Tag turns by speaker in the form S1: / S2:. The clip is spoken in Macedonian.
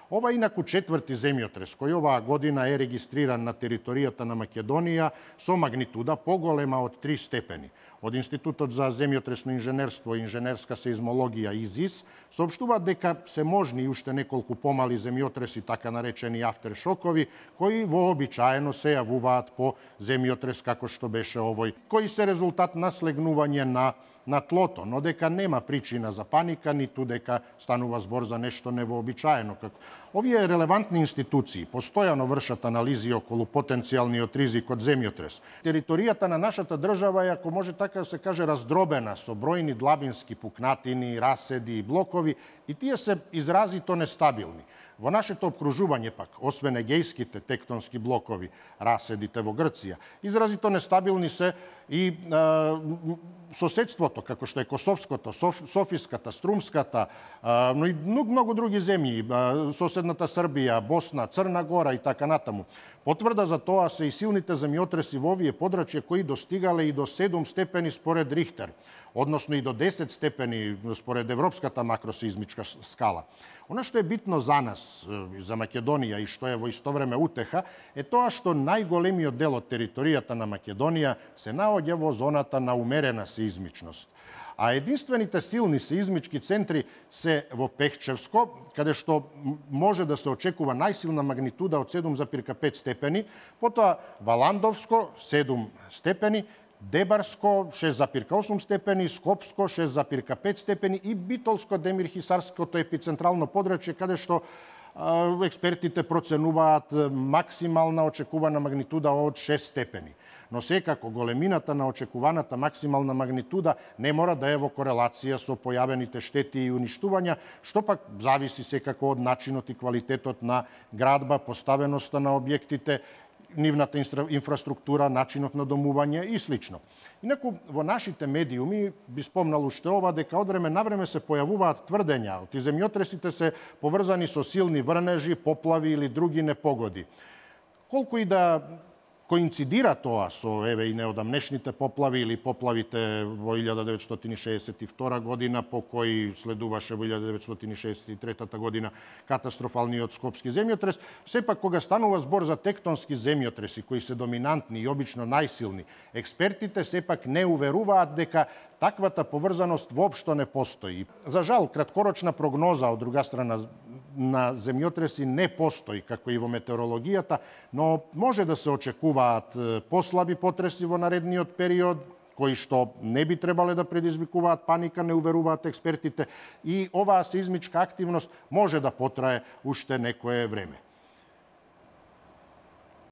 S1: Ова инаку четврти земјотрес, кој оваа година е регистриран на територијата на Македонија со магнитуда поголема од 3 степени. Од Институтот за земјотресно инженерство и инженерска сеизмологија ИЗИС соопштуваат дека се можни и уште неколку помали земјотреси, така наречени афтершокови, кои вообичаено се јавуваат по земјотрес како што беше овој, кои се резултат на слегнување на тлото, но дека нема причина за паника, ниту дека станува збор за нешто невообичаено. Овие релевантни институции постојано вршат анализи околу потенцијалниот ризик од земјотрес. Територијата на нашата држава е, ако може така да се каже, раздробена со бројни длабински пукнатини, раседи и блокови, и тие се изразито нестабилни. Во нашето обкружување пак, освен егејските тектонски блокови, раседите во Грција, изразито нестабилни се и соседството, како што е Косовското, Софиската, Струмската, но и многу други земји, соседната Србија, Босна, Црна Гора и така натаму. Потврда за тоа се и силните земјотреси во овие подрачја кои достигале и до 7 степени според Рихтер, односно и до 10 степени според Европската макросеизмичка скала. Она што е битно за нас, за Македонија, и што е во исто време утеха, е тоа што најголемиот дел од територијата на Македонија се наоѓа во зоната на умерена сеизмичност. А единствените силни сеизмички центри се во Пехчевско, каде што може да се очекува најсилна магнитуда од 7,5 степени, потоа Валандовско 7 степени, Дебарско 6,8 степени, Скопско 6,5 степени и Битолско Демир-Хисарското епицентрално подрачје, каде што експертите проценуваат максимална очекувана магнитуда од 6 степени. Но секако големината на очекуваната максимална магнитуда не мора да е во корелација со појавените штети и уништувања, што пак зависи секако од начинот и квалитетот на градба, поставеноста на објектите, нивната инфраструктура, начинот на домување и слично. Инаку, во нашите медиуми би спомнал уште ова, дека од време на време се појавуваат тврдења, и земјотресите се поврзани со силни врнежи, поплави или други непогоди. Колку и да коинцидира тоа со и неодамнешните поплави или поплавите во 1962 година, по кои следуваше во 1963 година катастрофалниот скопски земјотрес, сепак кога станува збор за тектонски земјотреси кои се доминантни и обично најсилни, експертите сепак не уверуваат дека таквата поврзаност воопшто не постои. За жал, краткорочна прогноза од друга страна на земјотреси не постои, како и во метеорологијата, но може да се очекуваат послаби потреси во наредниот период, кои што не би требале да предизвикуваат паника, не уверуваат експертите, и оваа сеизмичка активност може да потрае уште некое време.